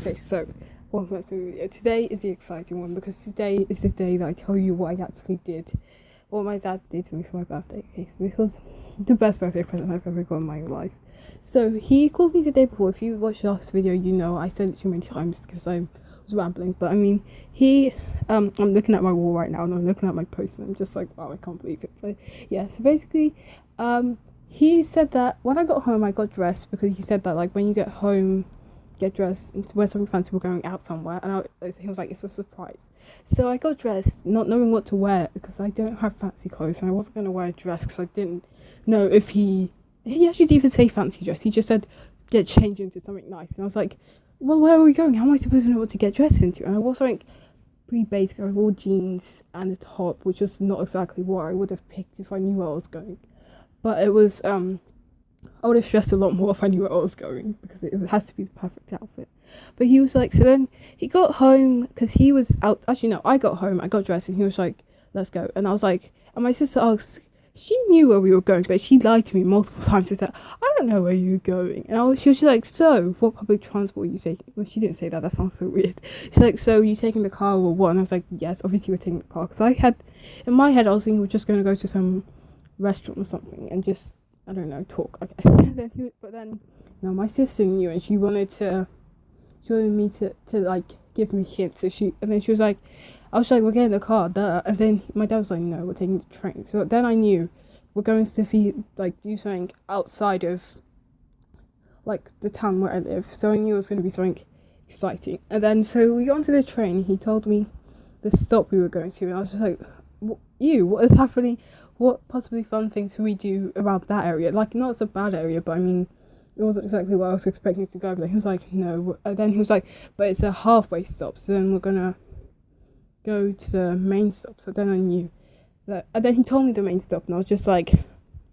Okay, so welcome back to the video. Today is the exciting one because today is the day that I tell you what I actually did, what my dad did for me for my birthday. Okay, so this was the best birthday present I've ever got in my life. So he called me the day before. If you watched the last video, you know I said it too many times because I was rambling. But I mean, I'm looking at my wall right now and I'm looking at my post and I'm just like, wow, I can't believe it. But yeah, so basically, he said that when I got home, I got dressed because he said that like when you get home, get dressed and wear something fancy, we're going out somewhere. And he was like, it's a surprise. So I got dressed not knowing what to wear because I don't have fancy clothes and I wasn't going to wear a dress because I didn't know if he actually didn't even say fancy dress. He just said get changed into something nice. And I was like, well, where are we going? How am I supposed to know what to get dressed into? And I wore something pretty basic. I wore jeans and a top, which was not exactly what I would have picked if I knew where I was going. But it was I would have stressed a lot more if I knew where I was going because it has to be the perfect outfit. But he was like, so then he got home because he was out. Actually, no, I got home, I got dressed, and he was like, let's go. And I was like, and my sister asked, she knew where we were going, but she lied to me multiple times and said, I don't know where you're going. And she was like, so what public transport are you taking? Well, she didn't say that sounds so weird. She's like, so you taking the car or what? And I was like, yes, obviously we're taking the car. Because in my head, I was thinking we're just going to go to some restaurant or something and just, I don't know, talk, I guess. But then, no, my sister knew and she wanted me to like give me hints. And then she was like, I was like, we're getting the car, duh. And then my dad was like, no, we're taking the train. So then I knew we're going to see, like, do something outside of, like, the town where I live. So I knew it was going to be something exciting. And then, so we got onto the train. He told me the stop we were going to. And I was just like, what is happening? What possibly fun things can we do around that area? Like, not it's a bad area, but I mean, it wasn't exactly where I was expecting to go. But he was like, no. And then he was like, but it's a halfway stop. So then we're going to go to the main stop. So then I knew that. And then he told me the main stop. And I was just like,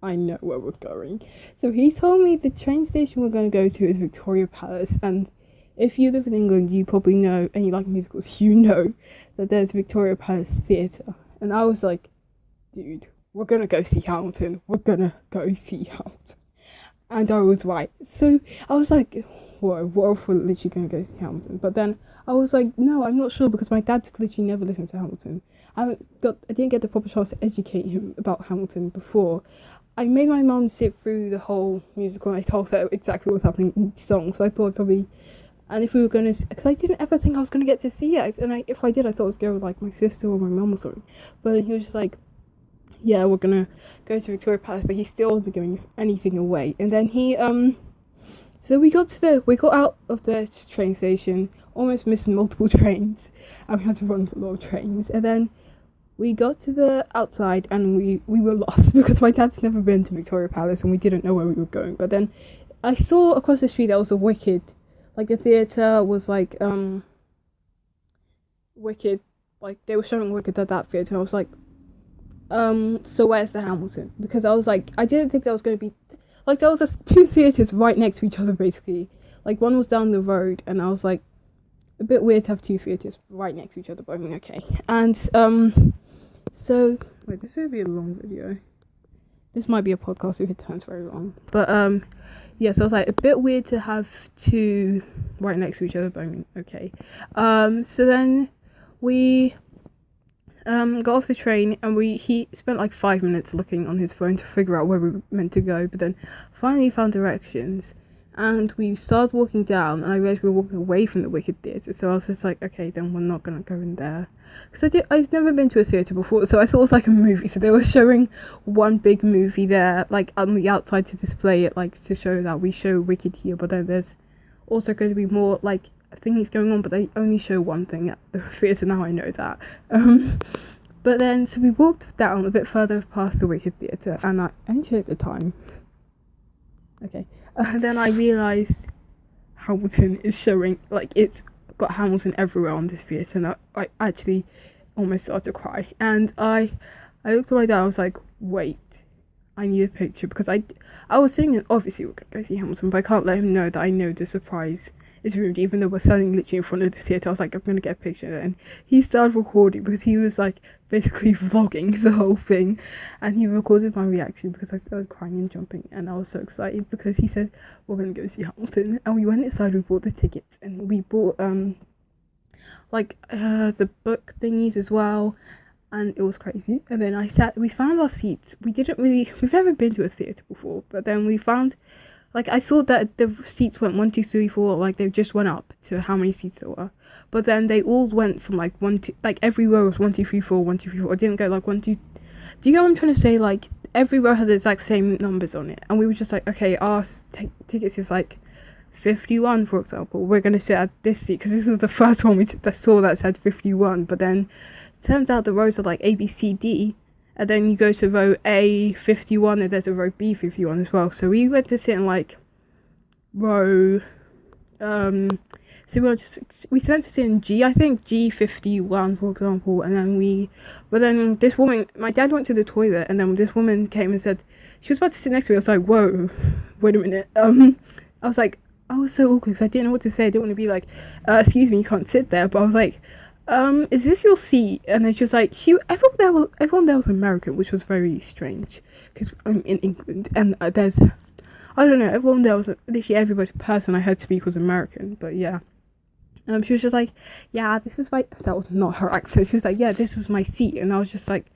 I know where we're going. So he told me the train station we're going to go to is Victoria Palace. And if you live in England, you probably know, and you like musicals, you know that there's Victoria Palace Theatre. And I was like, dude, we're going to go see Hamilton. We're going to go see Hamilton. And I was right. So I was like, whoa, what if we're literally going to go see Hamilton? But then I was like, no, I'm not sure because my dad's literally never listened to Hamilton. I didn't get the proper chance to educate him about Hamilton before. I made my mum sit through the whole musical and I told her exactly what's happening in each song. So I thought probably, and if we were going to, because I didn't ever think I was going to get to see it. And if I did, I thought I was going with like my sister or my mum or something. But then he was just like, yeah, we're gonna go to Victoria Palace, but he still wasn't giving anything away. And then he so we got out of the train station, almost missed multiple trains, and we had to run for a lot of trains. And then we got to the outside and we were lost because my dad's never been to Victoria Palace and we didn't know where we were going. But then I saw across the street there was a Wicked, like the theatre was like Wicked, like they were showing Wicked at that theatre. And I was like, so where's the Hamilton? Because I was like, I didn't think there was going to be, like, there was two theatres right next to each other, basically. Like, one was down the road, and I was like, a bit weird to have two theatres right next to each other, but I mean, okay. And, so, wait, this is going to be a long video. This might be a podcast if it turns very long. But, yeah, so I was like, a bit weird to have two right next to each other, but I mean, okay. So then we got off the train and he spent like 5 minutes looking on his phone to figure out where we were meant to go, but then finally found directions and we started walking down and I realized we were walking away from the Wicked Theatre. So I was just like, okay, then we're not gonna go in there, because I've never been to a theatre before, so I thought it was like a movie. So they were showing one big movie there, like on the outside to display it, like to show that we show Wicked here, but then there's also going to be more like things going on, but they only show one thing at the theatre. Now I know that. But then so we walked down a bit further past the Wicked Theatre and I checked the time. Okay. Then I realised Hamilton is showing, like it's got Hamilton everywhere on this theatre, and I actually almost started to cry. And I looked at my dad, I was like, wait, I need a picture, because I was thinking obviously we're going to go see Hamilton, but I can't let him know that I know the surprise is rude, even though we're standing literally in front of the theatre. I was like, I'm gonna get a picture, and he started recording because he was like basically vlogging the whole thing, and he recorded my reaction because I started crying and jumping, and I was so excited because he said we're gonna go see Hamilton, and we went inside, we bought the tickets, and we bought the book thingies as well, and it was crazy. And then we found our seats. We've never been to a theatre before, but then we found, like, I thought that the seats went 1, 2, 3, 4, like they just went up to how many seats there were, but then they all went from like 1, 2, like every row was 1, 2, 3, 4, 1, 2, 3, 4. I didn't go like 1, 2. Do you get what I'm trying to say? Like every row had the exact same numbers on it, and we were just like, okay, our tickets is like 51, for example. We're gonna sit at this seat because this was the first one we saw that said 51. But then it turns out the rows are like A, B, C, D, and then you go to row A 51, and there's a row B 51 as well. So we went to sit in like row so we went to sit in G, I think G 51, for example, and then this woman, my dad went to the toilet, and then this woman came and said she was about to sit next to me. I was like, whoa, wait a minute. I was like, I was so awkward because I didn't know what to say. I didn't want to be like, excuse me, you can't sit there. But I was like, is this your seat? And then she was like, everyone there was American, which was very strange because I'm in England, and I don't know, everyone there was literally every person I heard speak was American. But yeah, she was just like, yeah, this is my, that was not her accent. She was like, yeah, this is my seat, and I was just like,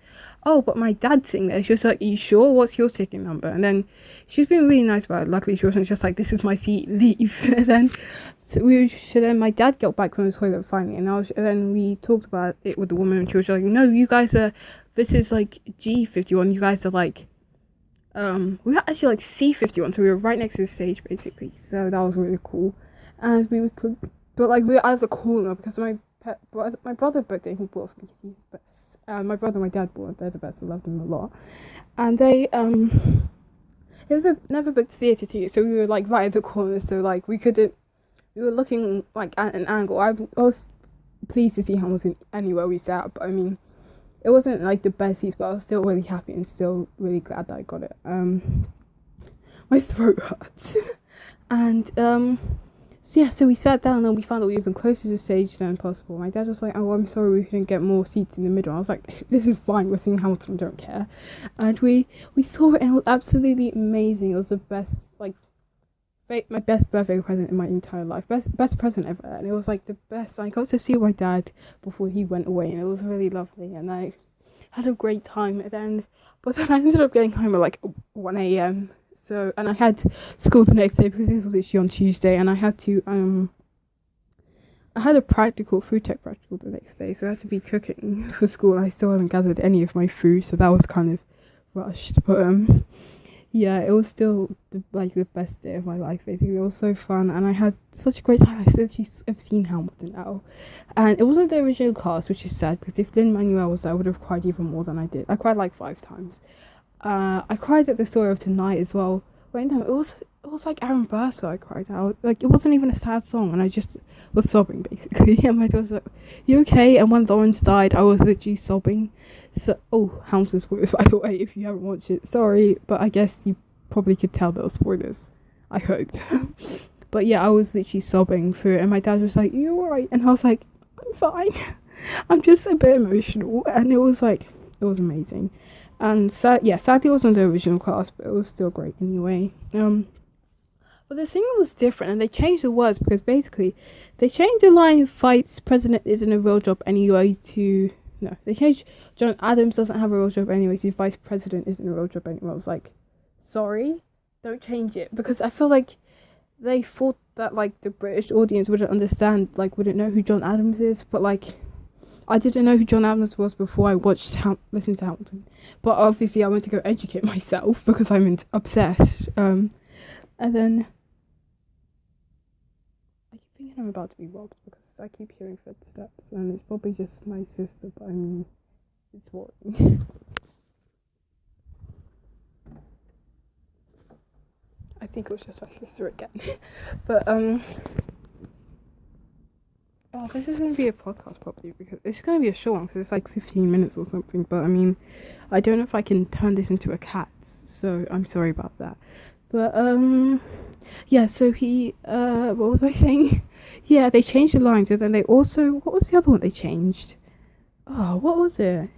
oh, but my dad's sitting there. She was like, are you sure? What's your ticket number? And then she's been really nice about it. Luckily, she wasn't just like, this is my seat, leave. And then then my dad got back from the toilet finally, and then we talked about it with the woman, and she was like, no, you guys are, this is like G51. You guys are like, we were actually like C51, so we were right next to the stage basically. So that was really cool, and we were out of the corner because my brother's birthday, he bought for me, he's the best. My brother and my dad bought, they're the best, I love them a lot. And they never booked theatre tickets, so we were like right at the corner, so like we were looking like at an angle. I was pleased to see Hamilton anywhere we sat, but I mean, it wasn't like the best seats, but I was still really happy and still really glad that I got it. My throat hurts. And so we sat down, and we found that we were even closer to the stage than possible. My dad was like, oh, I'm sorry we couldn't get more seats in the middle. I was like, this is fine, we're seeing Hamilton, I don't care. And we saw it, and it was absolutely amazing. It was the best, like, my best birthday present in my entire life. Best present ever. And it was like the best. I got to see my dad before he went away, and it was really lovely, and I had a great time. But then I ended up getting home at like 1 a.m. So, and I had school the next day because this was actually on Tuesday, and I had a food tech practical the next day, so I had to be cooking for school, and I still haven't gathered any of my food, so that was kind of rushed. But yeah, it was still the best day of my life basically. It was so fun, and I had such a great time. I've seen Hamilton now, and it wasn't the original cast, which is sad because if Lin-Manuel was there, I would have cried even more than I did. I cried like 5 times. I cried at the story of Tonight as well. Wait, no, it was like Aaron Burr, I cried out. Like, it wasn't even a sad song, and I just was sobbing basically. And my dad was like, you okay? And when Lawrence died, I was literally sobbing. So, Hamilton spoilers, by the way, if you haven't watched it, sorry, but I guess you probably could tell there were spoilers, I hope. But yeah, I was literally sobbing through it, and my dad was like, you alright? And I was like, I'm fine. I'm just a bit emotional, and it was amazing. And sadly it wasn't the original cast, but it was still great anyway. But the singer was different, and they changed the words because basically they changed the line "Vice President isn't a real job anyway" to they changed John Adams doesn't have a real job anyway to Vice President isn't a real job anyway. I was like, sorry, don't change it, because I feel like they thought that like the British audience wouldn't wouldn't know who John Adams is, but like, I didn't know who John Adams was before I listened to Hamilton. But obviously I went to go educate myself because I'm obsessed. And then I keep thinking I'm about to be robbed because I keep hearing footsteps, and it's probably just my sister, but I mean, it's worrying. I think it was just my sister again. But this is going to be a podcast probably, because it's going to be a short one because it's like 15 minutes or something, but I mean, I don't know if I can turn this into a cat, so I'm sorry about that. But yeah. So he what was I saying? Yeah, they changed the lines, and then they also, what was the other one they changed? Oh, what was it?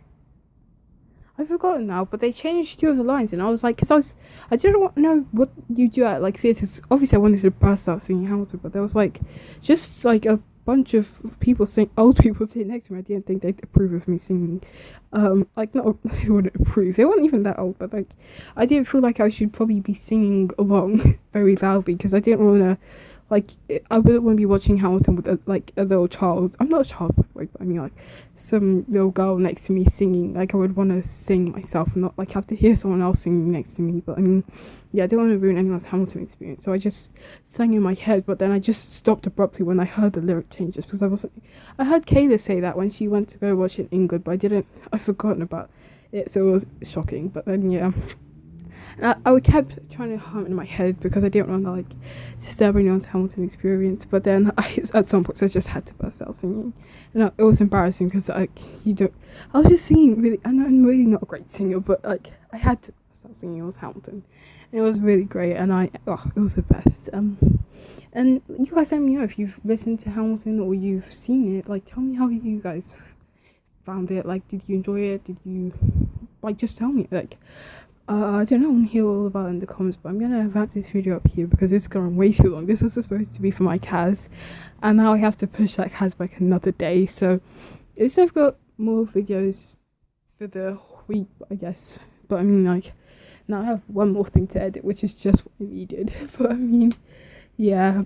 I've forgotten now, but they changed two of the lines, and I was like, I didn't know what you do at like theatres. Obviously, I wanted to burst out singing Hamilton, but there was like just like a bunch of old people sitting next to me. I didn't think they'd approve of me singing. Like not they wouldn't approve. They weren't even that old, but like I didn't feel like I should probably be singing along very loudly because I didn't want to. Like, I wouldn't want to be watching Hamilton with a little child. I'm not a child, by the way, but I mean, like, some little girl next to me singing. Like, I would want to sing myself, not, like, have to hear someone else singing next to me. But, I mean, yeah, I don't want to ruin anyone's Hamilton experience. So I just sang in my head, but then I just stopped abruptly when I heard the lyric changes. Because I heard Kayla say that when she went to go watch it in England, but I'd forgotten about it, so it was shocking. But then, yeah. And I kept trying to hum in my head because I didn't want to like disturb anyone's Hamilton experience. But then at some point I just had to burst out singing, and it was embarrassing because like I was just singing really. I know I'm really not a great singer, but like I had to burst out singing. It was Hamilton, and it was really great, and it was the best. And you guys let me know if you've listened to Hamilton or you've seen it. Like, tell me how you guys found it. Like, did you enjoy it? Did you just tell me like. I don't know, I want to hear all about it in the comments, but I'm going to wrap this video up here because it's gone way too long. This was supposed to be for my Kaz, and now I have to push that Kaz back another day, so at least I've got more videos for the week, I guess. But I mean, like, now I have one more thing to edit, which is just what I needed. But I mean, yeah,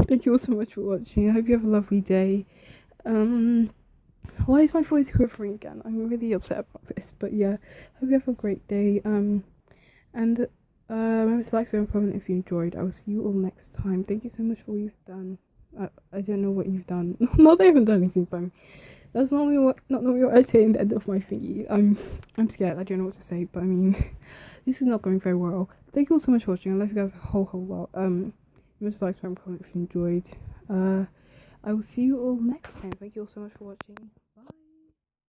thank you all so much for watching. I hope you have a lovely day. Why is my voice quivering again? I'm really upset about this, but yeah, hope you have a great day. And remember to like, subscribe, and comment if you enjoyed. I will see you all next time. Thank you so much for what you've done. I don't know what you've done. Not that I haven't done anything, but that's not normally what I say in the end of my thingy. I'm scared. I don't know what to say, but I mean, this is not going very well. Thank you all so much for watching. I love you guys a whole lot. Remember to like, subscribe, and comment if you enjoyed. I will see you all next time. Thank you all so much for watching.